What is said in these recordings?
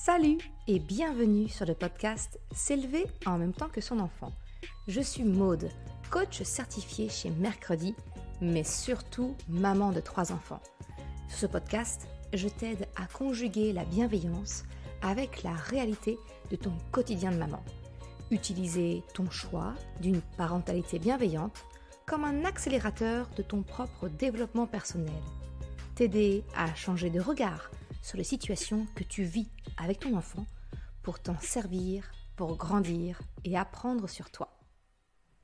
Salut et bienvenue sur le podcast S'élever en même temps que son enfant. Je suis Maude, coach certifiée chez Mercredi, mais surtout maman de 3 enfants. Sur ce podcast, je t'aide à conjuguer la bienveillance avec la réalité de ton quotidien de maman. Utiliser ton choix d'une parentalité bienveillante comme un accélérateur de ton propre développement personnel. T'aider à changer de regard sur les situations que tu vis avec ton enfant pour t'en servir, pour grandir et apprendre sur toi.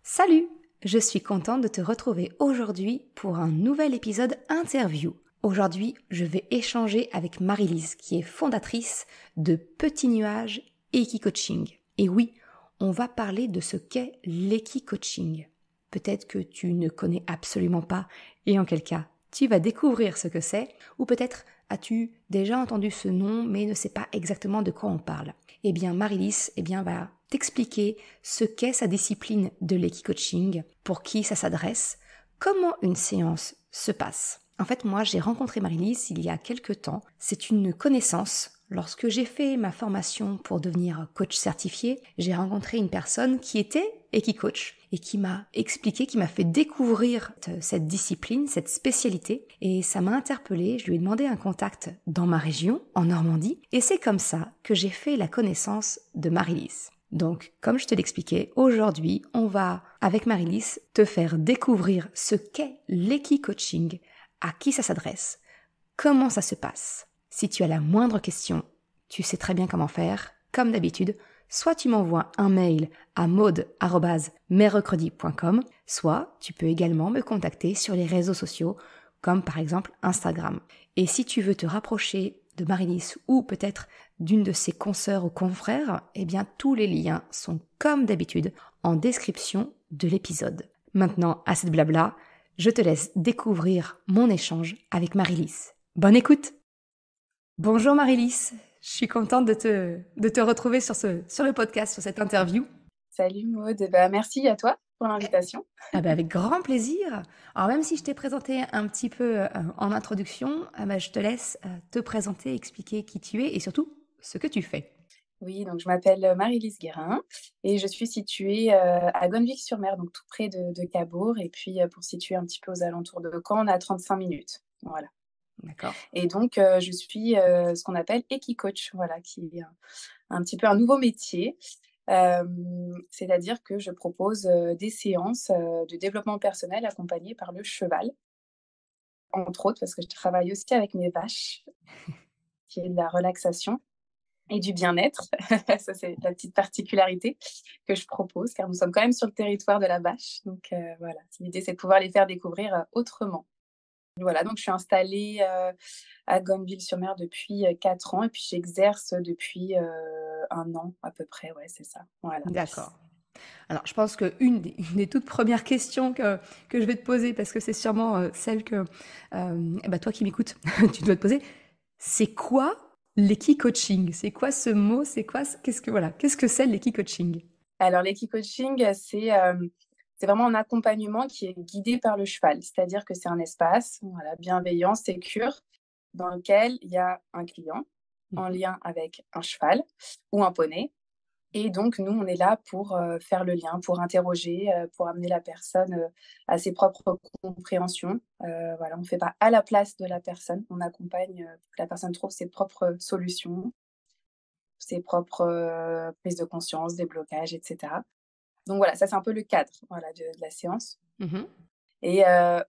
Salut! Je suis contente de te retrouver aujourd'hui pour un nouvel épisode interview. Aujourd'hui, je vais échanger avec Marie-Lise qui est fondatrice de Petit Nuage Equi-Coaching. Et oui, on va parler de ce qu'est l'Equi-Coaching. Peut-être que tu ne connais absolument pas et en quel cas tu vas découvrir ce que c'est, ou peut-être as-tu déjà entendu ce nom mais ne sais pas exactement de quoi on parle. Eh bien Marie-Lise va t'expliquer ce qu'est sa discipline de l'Equi-Coaching, pour qui ça s'adresse, comment une séance se passe. En fait, moi j'ai rencontré Marie-Lise il y a quelques temps, c'est une connaissance. Lorsque j'ai fait ma formation pour devenir coach certifié, j'ai rencontré une personne qui était Equi-Coach et qui m'a expliqué, qui m'a fait découvrir cette discipline, cette spécialité, et ça m'a interpellée. Je lui ai demandé un contact dans ma région, en Normandie, et c'est comme ça que j'ai fait la connaissance de Marie-Lise. Donc, comme je te l'expliquais, aujourd'hui, on va, avec Marie-Lise, te faire découvrir ce qu'est l'Equi-Coaching, à qui ça s'adresse, comment ça se passe. Si tu as la moindre question, tu sais très bien comment faire. Comme d'habitude, soit tu m'envoies un mail à maude@mercredi.com, soit tu peux également me contacter sur les réseaux sociaux, comme par exemple Instagram. Et si tu veux te rapprocher de Marie-Lise ou peut-être d'une de ses consoeurs ou confrères, eh bien tous les liens sont comme d'habitude en description de l'épisode. Maintenant, assez de blabla, je te laisse découvrir mon échange avec Marie-Lise. Bonne écoute! Bonjour Marie-Lise, je suis contente de te retrouver sur le podcast, sur cette interview. Salut Maude, merci à toi pour l'invitation. Avec grand plaisir. Alors même si je t'ai présenté un petit peu en introduction, je te laisse te présenter, expliquer qui tu es et surtout ce que tu fais. Oui, donc je m'appelle Marie-Lise Guérin et je suis située à Gonnevic-sur-Mer, donc tout près de Cabourg. Et puis pour situer un petit peu aux alentours de Caen, on est à 35 minutes. Voilà. D'accord. Et donc je suis ce qu'on appelle Equi-Coach, voilà, qui est un petit peu un nouveau métier. C'est-à-dire que je propose des séances de développement personnel accompagnées par le cheval, entre autres, parce que je travaille aussi avec mes vaches, qui est de la relaxation et du bien-être. Ça, c'est la petite particularité que je propose, car nous sommes quand même sur le territoire de la vache. Donc voilà, l'idée, c'est de pouvoir les faire découvrir autrement. Voilà, donc je suis installée à Gonnevic-sur-Mer depuis 4 ans et puis j'exerce depuis 1 an à peu près. Ouais, c'est ça. Voilà. D'accord. Alors, je pense qu'une des toutes premières questions que je vais te poser, parce que c'est sûrement celle que toi qui m'écoutes, tu dois te poser, c'est quoi l'Equi-Coaching? C'est quoi ce mot? Qu'est-ce que c'est l'Equi-Coaching? Alors, l'Equi-Coaching, c'est vraiment un accompagnement qui est guidé par le cheval. C'est-à-dire que c'est un espace, voilà, bienveillant, sécure, dans lequel il y a un client en lien avec un cheval ou un poney. Et donc, nous, on est là pour faire le lien, pour interroger, pour amener la personne à ses propres compréhensions. Voilà, on ne fait pas à la place de la personne, on accompagne pour que la personne trouve ses propres solutions, ses propres prises de conscience, des blocages, etc. Donc voilà, ça c'est un peu le cadre, voilà, de la séance. Mhm. Et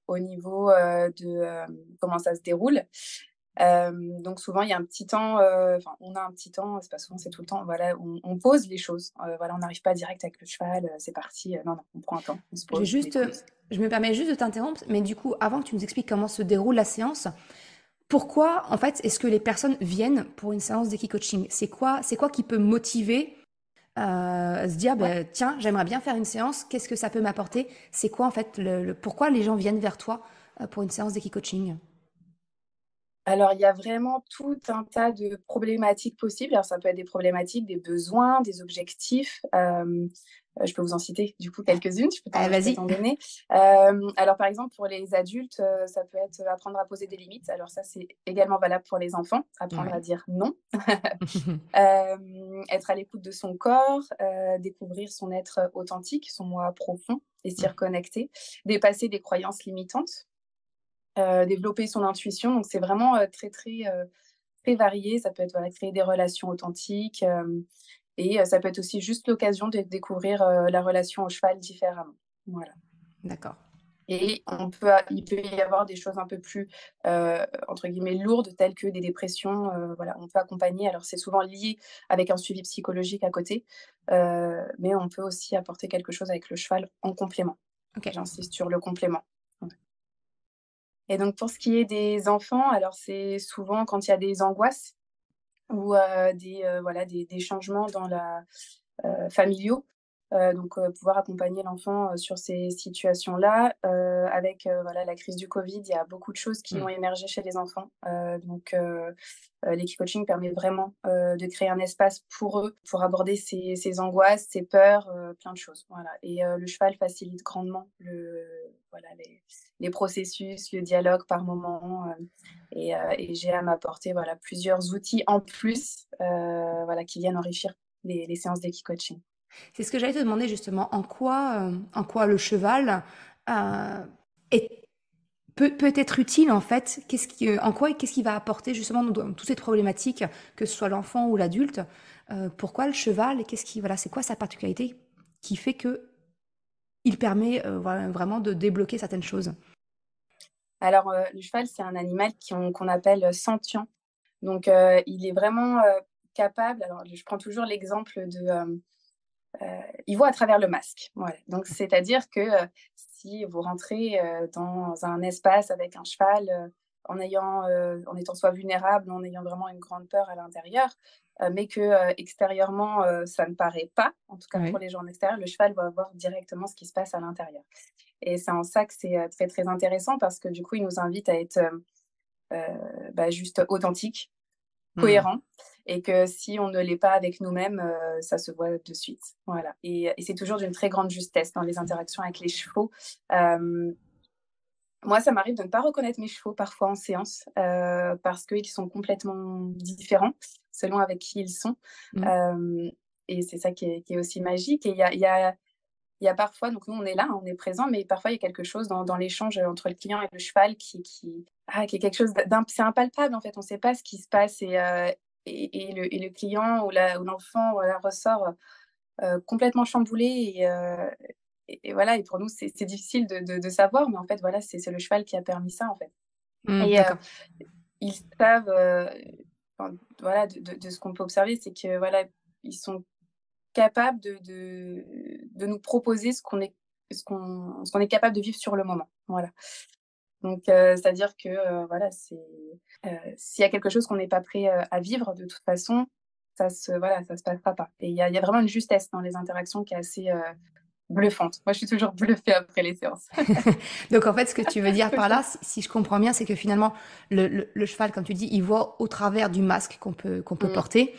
au niveau de comment ça se déroule, donc souvent il y a un petit temps, on a un petit temps, c'est pas souvent, c'est tout le temps, voilà, on pose les choses. Voilà, on n'arrive pas direct avec le cheval, c'est parti. Non, non, on prend un temps, on se pose, on écoute. Je me permets juste de t'interrompre, mais du coup, avant que tu nous expliques comment se déroule la séance, pourquoi, en fait, est-ce que les personnes viennent pour une séance d'Equi-Coaching? C'est quoi qui peut motiver se dire, Ouais. tiens, j'aimerais bien faire une séance, qu'est-ce que ça peut m'apporter? C'est quoi, en fait, pourquoi les gens viennent vers toi pour une séance d'Equi-Coaching? Alors, il y a vraiment tout un tas de problématiques possibles. Alors, ça peut être des problématiques, des besoins, des objectifs. Je peux vous en citer du coup quelques-unes, je peux Vas-y. t'en donner. Alors par exemple pour les adultes, ça peut être apprendre à poser des limites. Alors ça, c'est également valable pour les enfants, apprendre à Ouais. dire non. Être à l'écoute de son corps, découvrir son être authentique, son moi profond et s'y reconnecter. Dépasser des croyances limitantes, développer son intuition. Donc c'est vraiment, très varié. Ça peut être, voilà, créer des relations authentiques, et ça peut être aussi juste l'occasion de découvrir, la relation au cheval différemment. Voilà. D'accord. Et il peut y avoir des choses un peu plus, entre guillemets «lourdes» telles que des dépressions, voilà, on peut accompagner. Alors c'est souvent lié avec un suivi psychologique à côté, mais on peut aussi apporter quelque chose avec le cheval en complément. OK. J'insiste sur le complément. Ouais. Et donc pour ce qui est des enfants, alors c'est souvent quand il y a des angoisses ou voilà, des changements dans la familiaux. Donc pouvoir accompagner l'enfant, sur ces situations-là. Avec, voilà, la crise du covid, il y a beaucoup de choses qui ont Mmh. émergé chez les enfants. L'Equi-coaching permet vraiment, de créer un espace pour eux, pour aborder ces angoisses, ces peurs, plein de choses, voilà. Et le cheval facilite grandement voilà, les processus, le dialogue par moments, et j'ai à m'apporter, voilà, plusieurs outils en plus, voilà, qui viennent enrichir les séances d'Equi-coaching. C'est ce que j'allais te demander justement, en quoi le cheval, est peut être utile en fait? Qu'est-ce qu'il va apporter justement dans toutes cette problématiques, que ce soit l'enfant ou l'adulte? Pourquoi le cheval et voilà, c'est quoi sa particularité qui fait qu'il permet, vraiment de débloquer certaines choses? Alors, le cheval, c'est un animal qu'on appelle sentient. Donc, il est vraiment, capable, alors je prends toujours l'exemple de, il voit à travers le masque. Voilà. Donc c'est-à-dire que, si vous rentrez, dans un espace avec un cheval, en étant soit vulnérable, en ayant vraiment une grande peur à l'intérieur, mais que, extérieurement, ça ne paraît pas, en tout cas pour Oui. les gens en extérieur, le cheval va voir directement ce qui se passe à l'intérieur. Et c'est en ça que c'est, très, très intéressant parce que du coup, il nous invite à être, juste authentique, Mmh. cohérent, et que si on ne l'est pas avec nous-mêmes, ça se voit de suite. Voilà. Et c'est toujours d'une très grande justesse dans les interactions avec les chevaux. Hem, Moi, ça m'arrive de ne pas reconnaître mes chevaux parfois en séance, parce qu'ils sont complètement différents selon avec qui ils sont. Mmh. Hem et c'est ça qui est aussi magique. Et il y a parfois, donc nous on est là, on est présent, mais parfois il y a quelque chose dans l'échange entre le client et le cheval qui est quelque chose c'est impalpable en fait, on ne sait pas ce qui se passe. Et le client ou l'enfant, voilà, ressort, complètement chamboulé. Et voilà, et pour nous c'est difficile de savoir, mais en fait voilà, c'est le cheval qui a permis ça en fait. Mmh, Et d'accord. ils savent, enfin voilà, de ce qu'on peut observer, c'est que voilà, ils sont capable de nous proposer ce qu'on est capable de vivre sur le moment. Voilà. Donc c'est-à-dire que, voilà, s'il y a quelque chose qu'on n'est pas prêt, à vivre, de toute façon, ça se passera pas. Et il y a vraiment une justesse dans les interactions qui est assez, bluffante. Moi, je suis toujours bluffée après les séances. Donc en fait, ce que tu veux dire par Toujours. là, si je comprends bien, c'est que finalement, le cheval, comme tu dis, il voit au travers du masque qu'on peut Mmh. porter,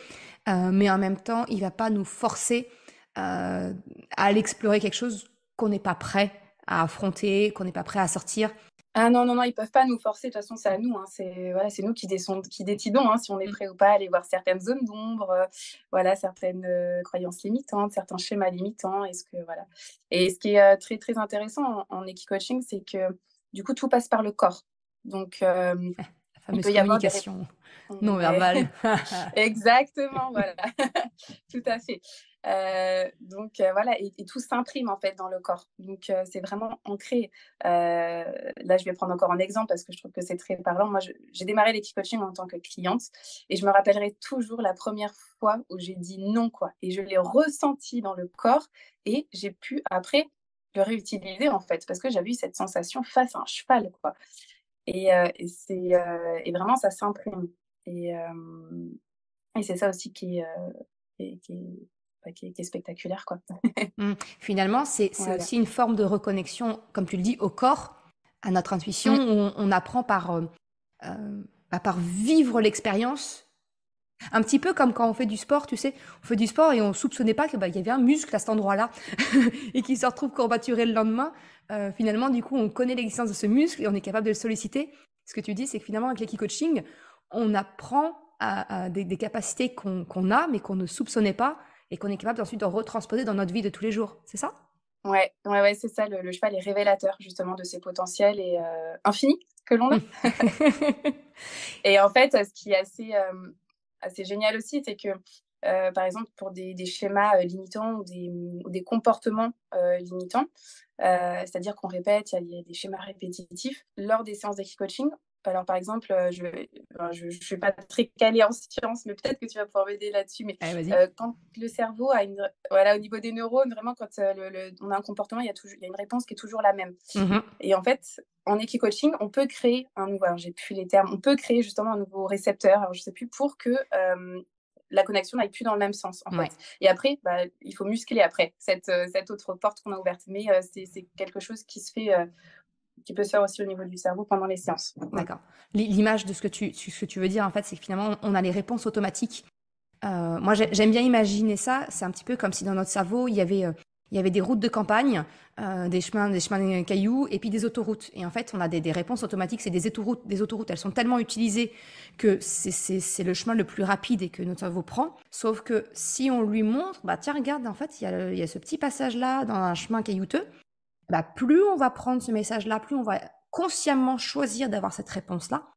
mais en même temps, il va pas nous forcer à aller explorer quelque chose qu'on n'est pas prêt à affronter, qu'on n'est pas prêt à sortir. Ah non, non, non, ils peuvent pas nous forcer, de toute façon, c'est à nous, hein. C'est voilà, c'est nous qui décidons, hein, si on est Mm. prêt ou pas à aller voir certaines zones d'ombre, voilà, certaines, croyances limitantes, certains schémas limitants. Est-ce que voilà. Et ce qui est, très, très intéressant en Equi-coaching, c'est que, du coup, tout passe par le corps. Donc, La il fameuse peut y avoir des communication non ouais. verbale. Exactement, voilà, tout à fait. Voilà, et tout s'imprime en fait dans le corps. Donc c'est vraiment ancré. Là, je vais prendre encore un exemple parce que je trouve que c'est très parlant. Moi, j'ai démarré l'Equi-coaching en tant que cliente et je me rappellerai toujours la première fois où j'ai dit non, quoi, et je l'ai ressenti dans le corps et j'ai pu après le réutiliser en fait parce que j'avais eu cette sensation face à un cheval, quoi. Et vraiment ça s'imprime. Et hem et c'est ça aussi qui est qui est spectaculaire, quoi. Mm. Finalement, c'est Voilà. aussi une forme de reconnexion, comme tu le dis, au corps, à notre intuition, Mmh. où on apprend par vivre l'expérience Un petit peu comme quand on fait du sport, tu sais, on fait du sport et on soupçonnait pas que bah, il y avait un muscle à cet endroit-là et qui se retrouve courbaturé le lendemain. Finalement, du coup, on connaît l'existence de ce muscle et on est capable de le solliciter. Ce que tu dis, c'est que finalement, avec l'Equi-coaching, on apprend à des capacités qu'on a, mais qu'on ne soupçonnait pas et qu'on est capable ensuite de retransposer dans notre vie de tous les jours. C'est ça? Ouais, ouais, ouais, c'est ça. Le cheval est révélateur justement de ses potentiels et infinis que l'on a. Et en fait, ce qui est assez génial aussi, c'est que, par exemple, pour des schémas limitants ou des comportements limitants, c'est-à-dire qu'on répète, il y a des schémas répétitifs lors des séances d'équi-coaching. Alors, par exemple, je ne suis pas très calée en sciences, mais peut-être que tu vas pouvoir m'aider là-dessus. Mais Allez, vas-y. quand le cerveau a voilà, au niveau des neurones, vraiment, quand on a un comportement, il y a une réponse qui est toujours la même. Mhm. Et en fait, en équi-coaching, on peut créer un nouveau, alors j'ai plus les termes, on peut créer justement un nouveau récepteur, alors je sais plus, pour que la connexion n'aille plus dans le même sens, en Ouais. fait. Et après, bah, il faut muscler après cette autre porte qu'on a ouverte. Mais c'est quelque chose qui peut se faire aussi au niveau du cerveau pendant les séances. D'accord. L'image de ce que tu veux dire, en fait, c'est que finalement, on a les réponses automatiques. Moi, j'aime bien imaginer ça. C'est un petit peu comme si dans notre cerveau, il y avait des routes de campagne, des chemins de cailloux, et puis des autoroutes. Et en fait, on a des réponses automatiques. C'est des autoroutes. Des autoroutes, elles sont tellement utilisées que c'est le chemin le plus rapide et que notre cerveau prend. Sauf que si on lui montre, bah tiens, regarde, en fait, il y a ce petit passage-là dans un chemin caillouteux. Bah, plus on va prendre ce message-là, plus on va consciemment choisir d'avoir cette réponse-là,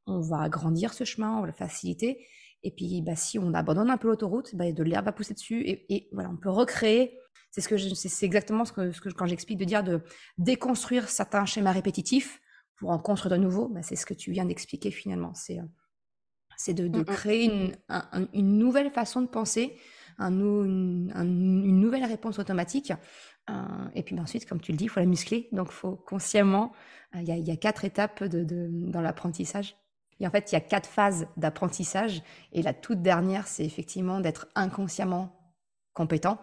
on va agrandir ce chemin, on va le faciliter. Et puis, bah, si on abandonne un peu l'autoroute, bah, de l'herbe va pousser dessus. Et voilà, on peut recréer. C'est exactement quand j'explique de dire de déconstruire certains schémas répétitifs pour en construire de nouveaux. Bah, c'est ce que tu viens d'expliquer finalement. C'est de créer une nouvelle façon de penser, une nouvelle réponse automatique. Et puis ensuite, comme tu le dis, il faut la muscler. Donc, il faut consciemment, il y a 4 étapes dans l'apprentissage. Et en fait, il y a 4 phases d'apprentissage. Et la toute dernière, c'est effectivement d'être inconsciemment compétent.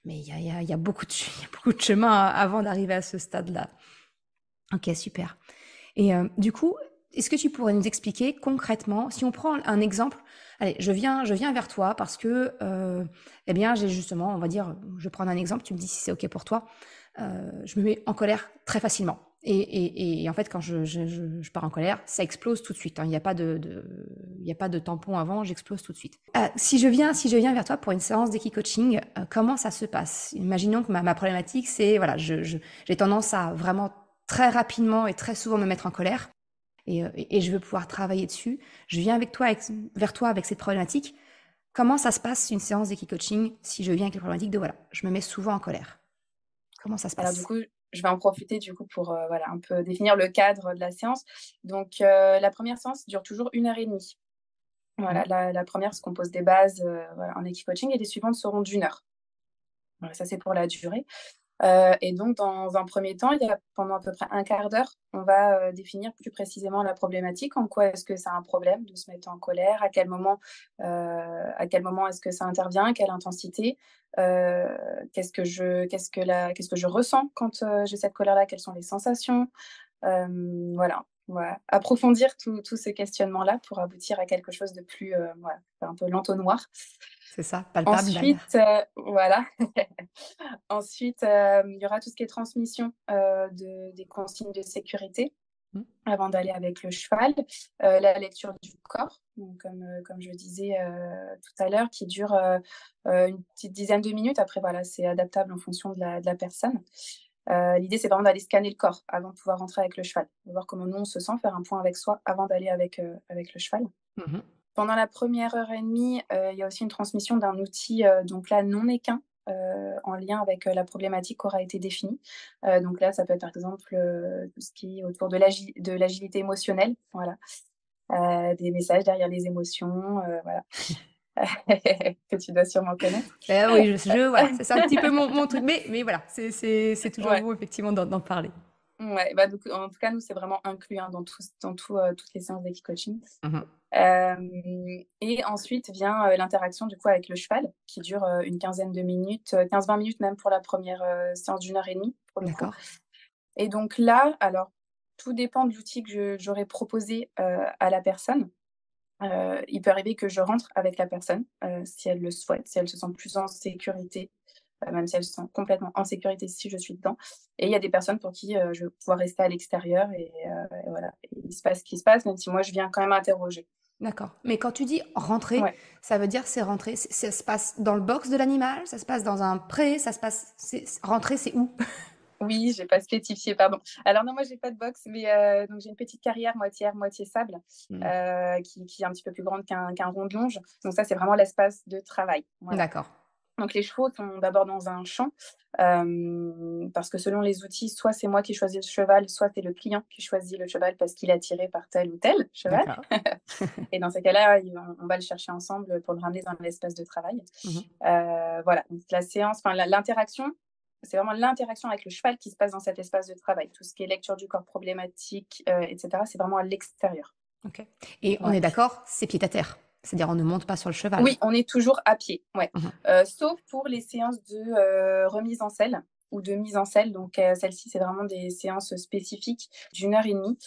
Mais il y a beaucoup de chemin avant d'arriver à ce stade-là. Ok, super. Et du coup, est-ce que tu pourrais nous expliquer concrètement, si on prend un exemple, allez, je viens vers toi parce que, eh bien, j'ai justement, on va dire, je vais prendre un exemple, tu me dis si c'est OK pour toi. Je me mets en colère très facilement. Et en fait, quand je pars en colère, ça explose tout de suite. Hein. Il n'y a pas il y a pas de tampon avant, j'explose tout de suite. Si je viens vers toi pour une séance d'équi-coaching, comment ça se passe? Imaginons que ma problématique, c'est, voilà, j'ai tendance à vraiment très rapidement et très souvent me mettre en colère et je veux pouvoir travailler dessus. Je viens vers toi avec cette problématique. Comment ça se passe une séance d'équi-coaching si je viens avec les problématiques de voilà, je me mets souvent en colère? Comment ça se Alors du passe? coup, je vais en profiter du coup pour voilà, un peu définir le cadre de la séance. Donc la première séance dure toujours 1 heure et demie. Voilà, Mmh. la première se compose des bases voilà, en équi-coaching et les suivantes seront d'1 heure. Voilà, ça c'est pour la durée. Et donc, dans un premier temps, pendant à peu près un quart d'heure, on va définir plus précisément la problématique. En quoi est-ce que c'est un problème de se mettre en colère? À quel moment est-ce que ça intervient? Quelle intensité? Qu'est-ce que je ressens quand j'ai cette colère-là? Quelles sont les sensations? Voilà, on va approfondir tous ces questionnements-là pour aboutir à quelque chose de plus, voilà, un peu l'entonnoir. C'est ça, palpable derrière. Ensuite, voilà. Ensuite, il y aura tout ce qui est transmission, des consignes de sécurité Mmh. avant d'aller avec le cheval. La lecture du corps, donc comme je disais, tout à l'heure, qui dure, une petite dizaine de minutes. Après voilà, c'est adaptable en fonction de la personne. L'idée, c'est vraiment d'aller scanner le corps avant de pouvoir rentrer avec le cheval, de voir comment nous on se sent, faire un point avec soi avant d'aller avec le cheval. Mmh. Pendant la première heure et demie, il y a aussi une transmission d'un outil, donc là non équin, en lien avec, la problématique qui aura été définie. Donc là, ça peut être par exemple, tout ce qui est autour de l'agilité émotionnelle, voilà. Des messages derrière les émotions, voilà, que tu dois sûrement connaître. Oui, voilà, c'est un petit peu mon truc, mais voilà, c'est toujours Ouais. bon effectivement d'en parler. Ouais, bah, donc en tout cas, nous, c'est vraiment inclus, hein, toutes les séances d'équi-coaching. Mmh. Et ensuite vient, l'interaction du coup avec le cheval qui dure, une quinzaine de minutes, 15-20 minutes même pour la première séance d'1 heure et demie pour le coup. D'accord. Et donc là, alors tout dépend de l'outil que j'aurais proposé, à la personne. Il peut arriver que je rentre avec la personne, si elle le souhaite, si elle se sent plus en sécurité, même si elle se sent complètement en sécurité si je suis dedans. Et il y a des personnes pour qui, je vais pouvoir rester à l'extérieur et voilà. Et il se passe ce qui se passe, même si moi je viens quand même interroger. D'accord. Mais quand tu dis rentrer, Ouais. ça veut dire c'est rentrer, ça se passe dans le box de l'animal, ça se passe dans un pré, ça se passe, rentrer, c'est où? Oui, j'ai pas spécifié, pardon. Alors non, moi j'ai pas de box, mais donc j'ai une petite carrière moitié herbe, moitié sable, Hmm. qui est un petit peu plus grande qu'un rond de longe. Donc ça, c'est vraiment l'espace de travail. Voilà. D'accord. Donc les chevaux sont d'abord dans un champ, parce que selon les outils, soit c'est moi qui choisis le cheval, soit c'est le client qui choisit le cheval parce qu'il est attiré par tel ou tel cheval. D'accord. Et dans ces cas-là, on va le chercher ensemble pour le ramener dans l'espace de travail. Mhm. Voilà, donc la séance, enfin l'interaction, c'est vraiment l'interaction avec le cheval qui se passe dans cet espace de travail. Tout ce qui est lecture du corps problématique, etc., c'est vraiment à l'extérieur. Ok. Et on Ouais. est d'accord, c'est pied à terre. C'est-à-dire on ne monte pas sur le cheval. Oui, on est toujours à pied, ouais. Mhm. Sauf pour les séances de remise en selle ou de mise en selle. Donc, celles-ci, c'est vraiment des séances spécifiques d'1 heure et demie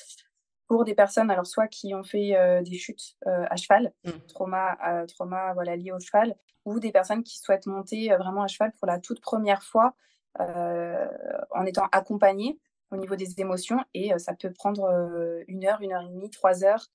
pour des personnes, alors soit qui ont fait des chutes à cheval, Mm. trauma voilà, lié au cheval, ou des personnes qui souhaitent monter vraiment à cheval pour la toute première fois en étant accompagnées au niveau des émotions. Et ça peut prendre 1 heure et demie, 3 heures.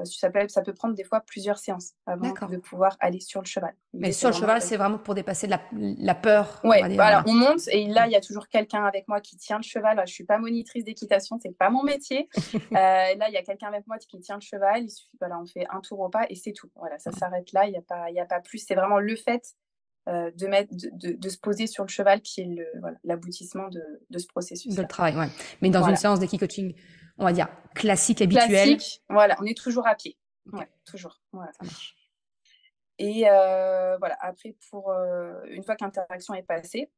Ça peut prendre des fois plusieurs séances avant D'accord. de pouvoir aller sur le cheval. Mais L'idée, c'est sur le vraiment cheval, de... c'est vraiment pour dépasser la peur, on va Ouais, dire. voilà, on monte et là, il y a toujours quelqu'un avec moi qui tient le cheval. Je suis pas monitrice d'équitation, c'est pas mon métier. Là, il y a quelqu'un avec moi qui tient le cheval. Il suffit, voilà, on fait un tour au pas et c'est tout. Voilà, ça s'arrête là. Il y a pas plus. C'est vraiment le fait de se poser sur le cheval qui est voilà, l'aboutissement de ce De le processus-là. travail, ouais. Mais dans une Voilà. séance d'équi-coaching, on va dire classique, habituelle. Classique, voilà, on est toujours à pied. Ok, Ouais, toujours. Voilà. ça marche. Et voilà, après, une fois que l'interaction est passée,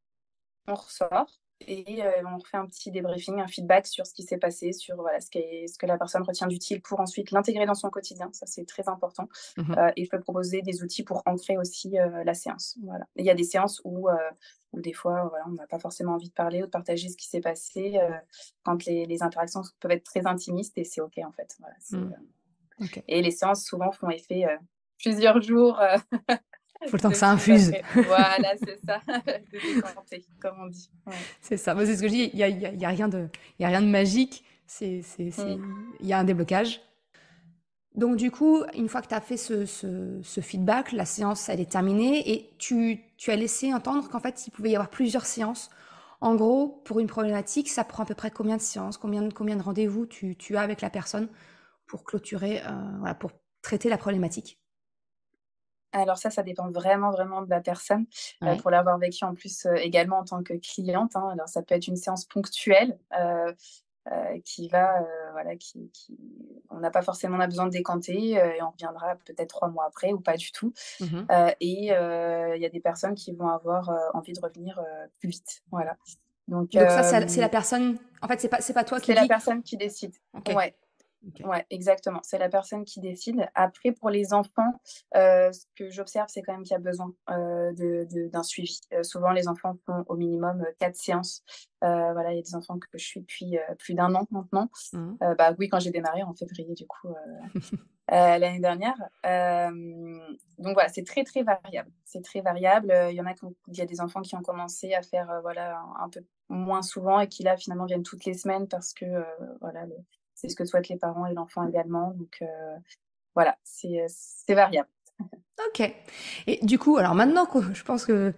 on ressort et on refait un petit débriefing, un feedback sur ce qui s'est passé, sur voilà, ce que la personne retient d'utile pour ensuite l'intégrer dans son quotidien. Ça, c'est très important. Mhm. Et je peux proposer des outils pour ancrer aussi la séance. Voilà. Et il y a des séances où des fois, voilà, on n'a pas forcément envie de parler ou de partager ce qui s'est passé quand les interactions peuvent être très intimistes et c'est OK en fait. Voilà, Ok. et les séances souvent font effet plusieurs jours Faut le temps que de ça suite infuse. après. Voilà, c'est ça, de décanter, comme on dit. Ouais. C'est ça. Moi, c'est ce que je dis. Il y a rien il y a rien de magique. Mm. Il y a un déblocage. Donc, du coup, une fois que tu as fait ce feedback, la séance, elle est terminée et tu as laissé entendre qu'en fait, il pouvait y avoir plusieurs séances. En gros, pour une problématique, ça prend à peu près combien de séances, combien de rendez-vous tu as avec la personne pour clôturer, voilà, pour traiter la problématique. Alors ça dépend vraiment, vraiment de la personne. Ouais. Pour l'avoir vécu en plus également en tant que cliente, hein. Alors ça peut être une séance ponctuelle qui va, voilà, on n'a pas forcément besoin de décanter et on reviendra peut-être 3 mois après ou pas du tout. Mhm. Il y a des personnes qui vont avoir envie de revenir plus vite. Voilà. Donc, Donc ça, c'est la personne. En fait, c'est pas toi qui c'est la dis. personne qui décide. Ok. Ouais. Ok. Ouais, exactement. C'est la personne qui décide. Après, pour les enfants, ce que j'observe, c'est quand même qu'il y a besoin d'un suivi. Souvent, les enfants font au minimum 4 séances. Voilà, il y a des enfants que je suis depuis plus d'1 an maintenant. Mhm. Bah oui, quand j'ai démarré en février, du coup, l'année dernière. Donc voilà, c'est très, très variable. C'est très variable. Il y a des enfants qui ont commencé à faire voilà, un peu moins souvent et qui là, finalement, viennent toutes les semaines parce que voilà, c'est ce que souhaitent les parents et l'enfant également. Donc voilà, c'est variable. Ok. Et du coup, alors maintenant que je pense que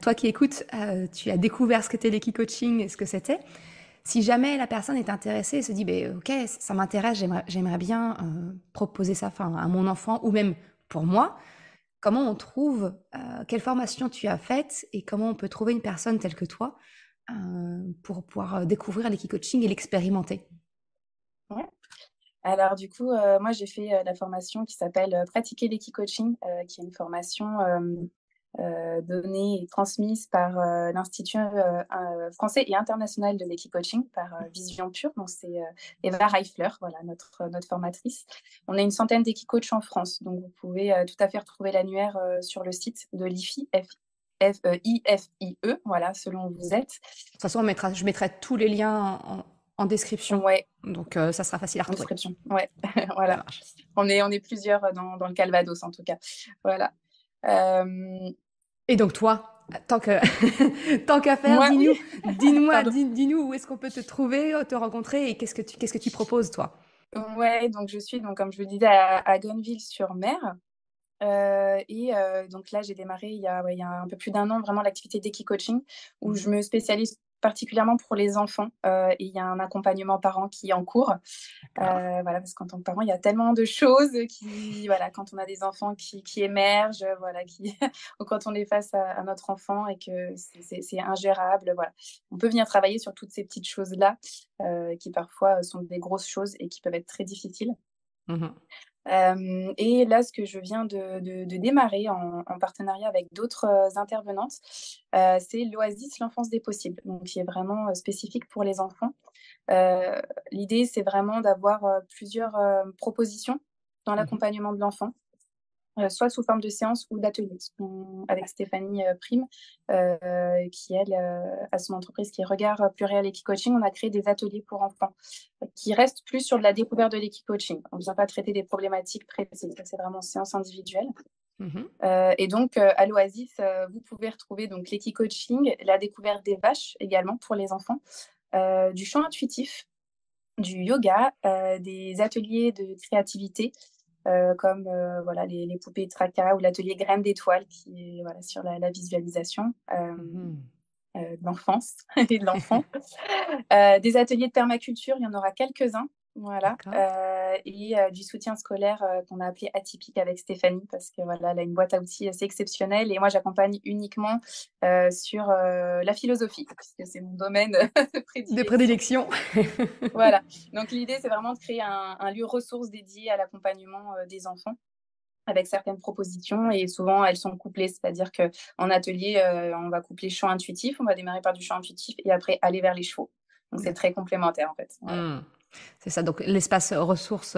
toi qui écoutes, tu as découvert ce qu'était l'équi-coaching et ce que c'était. Si jamais la personne est intéressée et se dit, ben, ok, ça m'intéresse, j'aimerais bien proposer ça enfin, à mon enfant ou même pour moi, comment on trouve, quelle formation tu as faite et comment on peut trouver une personne telle que toi pour pouvoir découvrir l'équi-coaching et l'expérimenter? Ouais. Alors du coup, moi j'ai fait la formation qui s'appelle Pratiquer l'équi-coaching, qui est une formation donnée et transmise par l'Institut français et international de l'équi-coaching, par Vision Pure. Donc c'est Eva Reifler, voilà, notre formatrice. On est une centaine d'équi-coachs en France, donc vous pouvez tout à fait retrouver l'annuaire sur le site de l'IFI, IFIE, voilà, selon où vous êtes. De toute façon, je mettrai tous les liens en description. Ouais, Donc, ça sera facile à en retrouver. description. Ouais, Ça voilà. marche. On est plusieurs dans le Calvados, en tout cas. Voilà. Euh, Et donc, toi, tant que tant qu'à faire, Moi, oui, pardon. dis-nous où est-ce qu'on peut te trouver, te rencontrer et qu'est-ce que tu proposes, toi? Ouais, donc je suis, donc, comme je vous le disais, à Gonneville-sur-Mer. Donc là, j'ai démarré il y a un peu plus d'1 an vraiment l'activité d'Equi-Coaching où je me spécialise particulièrement pour les enfants et il y a un accompagnement parent qui est en cours. D'accord. Voilà, parce qu'en tant que parent, il y a tellement de choses voilà, quand on a des enfants qui émergent, voilà, ou quand on est face à notre enfant et que c'est ingérable, voilà. On peut venir travailler sur toutes ces petites choses-là qui parfois sont des grosses choses et qui peuvent être très difficiles. Mhm. Et là, ce que je viens de démarrer en partenariat avec d'autres intervenantes, c'est l'Oasis, l'enfance des possibles, donc qui est vraiment spécifique pour les enfants. L'idée, c'est vraiment d'avoir plusieurs propositions dans Mhm. l'accompagnement de l'enfant, soit sous forme de séances ou d'ateliers. Avec Stéphanie Prime, qui, elle, a son entreprise qui est Regard Pluriel Equi-Coaching, on a créé des ateliers pour enfants qui restent plus sur de la découverte de l'Equi-Coaching. On ne vient pas traiter des problématiques précises, c'est vraiment séance individuelle. Mhm. Et donc, à l'Oasis, vous pouvez retrouver donc l'Equi-Coaching, la découverte des vaches également pour les enfants, du chant intuitif, du yoga, des ateliers de créativité, comme voilà, les poupées Traka ou l'atelier Graines d'étoiles qui est voilà, sur la visualisation Mhm. de l'enfance et de l'enfant. Des ateliers de permaculture, il y en aura quelques-uns. Voilà. D'accord. Et du soutien scolaire qu'on a appelé atypique avec Stéphanie parce que voilà, elle a une boîte à outils assez exceptionnelle et moi j'accompagne uniquement sur la philosophie puisque c'est mon domaine de De prédilection. prédilection. Voilà. Donc l'idée c'est vraiment de créer un lieu ressource dédié à l'accompagnement des enfants avec certaines propositions et souvent elles sont couplées, c'est-à-dire qu'en atelier on va coupler chant intuitif, on va démarrer par du chant intuitif et après aller vers les chevaux. Donc c'est très complémentaire en fait. Voilà. Hmm. C'est ça, donc l'espace ressources,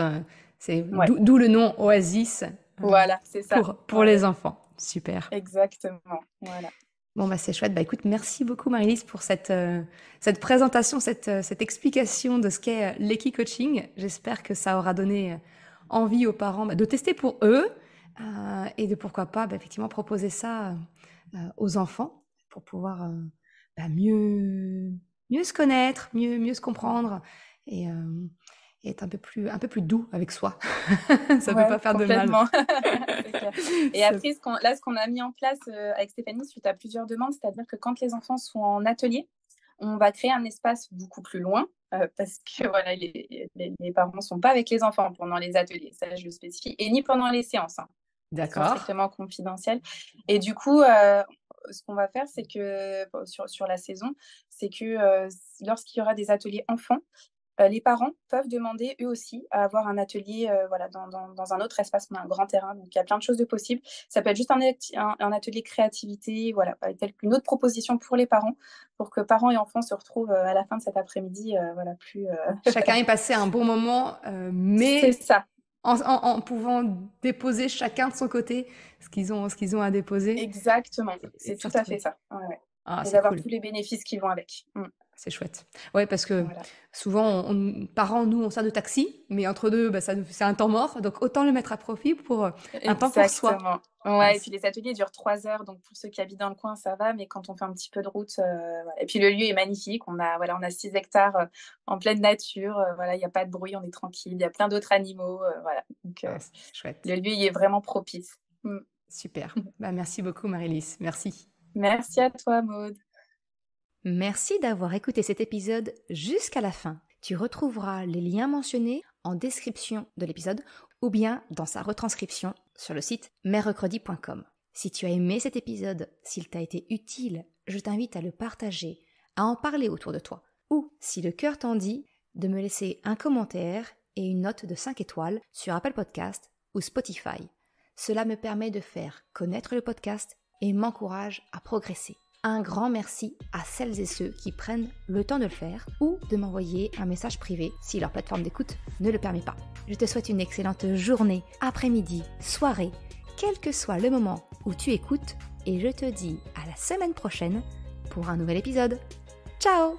c'est Ouais. d'où le nom Oasis Voilà, c'est ça. pour Ouais, les ouais. enfants. Super. Exactement. Voilà. Bon, bah, c'est chouette. Bah, écoute, merci beaucoup, Marie-Lise, pour cette présentation, cette explication de ce qu'est l'Equi-Coaching. J'espère que ça aura donné envie aux parents de tester pour eux et de pourquoi pas, bah, effectivement, proposer ça aux enfants pour pouvoir bah, mieux se connaître, mieux se comprendre et, euh, et être un peu plus doux avec soi. Ça peut Ouais, pas faire de mal. complètement. C'est clair. Et Ça- après, ce qu'on a mis en place avec Stéphanie suite à plusieurs demandes, c'est-à-dire que quand les enfants sont en atelier, on va créer un espace beaucoup plus loin parce que voilà, les parents ne sont pas avec les enfants pendant les ateliers, ça je le spécifie, et ni pendant les séances, hein, qui sont D'accord. strictement confidentielles. Et du coup, ce qu'on va faire, c'est que sur la saison, c'est que lorsqu'il y aura des ateliers enfants, les parents peuvent demander eux aussi à avoir un atelier voilà, dans un autre espace. On a un grand terrain, donc il y a plein de choses de possibles. Ça peut être juste un atelier créativité, voilà, telle qu'une autre proposition pour les parents, pour que parents et enfants se retrouvent à la fin de cet après-midi voilà, plus... Chacun ait passé un bon moment, C'est mais ça, en pouvant déposer chacun de son côté ce qu'ils ont à déposer exactement. et C'est de se tout à fait retrouver. ça. Ouais, ouais. Ah, Et c'est d'avoir cool. tous les bénéfices qui vont avec. C'est chouette. Ouais, parce que Voilà. souvent, parents, nous, on sert de taxi, mais entre deux, bah, c'est un temps mort. Donc, autant le mettre à profit pour un temps pour soi. Exactement. Ah, Ouais, et puis les ateliers durent 3 heures, donc pour ceux qui habitent dans le coin, ça va, mais quand on fait un petit peu de route, voilà. Et puis le lieu est magnifique. On a 6 hectares en pleine nature. Voilà, il n'y a pas de bruit, on est tranquille. Il y a plein d'autres animaux. Voilà. Donc ah, c'est chouette. le lieu il est vraiment propice. Super. Bah, merci beaucoup, Marie-Lise. Merci. Merci à toi, Maude. Merci d'avoir écouté cet épisode jusqu'à la fin. Tu retrouveras les liens mentionnés en description de l'épisode ou bien dans sa retranscription sur le site merrecredi.com. Si tu as aimé cet épisode, s'il t'a été utile, je t'invite à le partager, à en parler autour de toi. Ou, si le cœur t'en dit, de me laisser un commentaire et une note de 5 étoiles sur Apple Podcast ou Spotify. Cela me permet de faire connaître le podcast et m'encourage à progresser. Un grand merci à celles et ceux qui prennent le temps de le faire ou de m'envoyer un message privé si leur plateforme d'écoute ne le permet pas. Je te souhaite une excellente journée, après-midi, soirée, quel que soit le moment où tu écoutes et je te dis à la semaine prochaine pour un nouvel épisode. Ciao!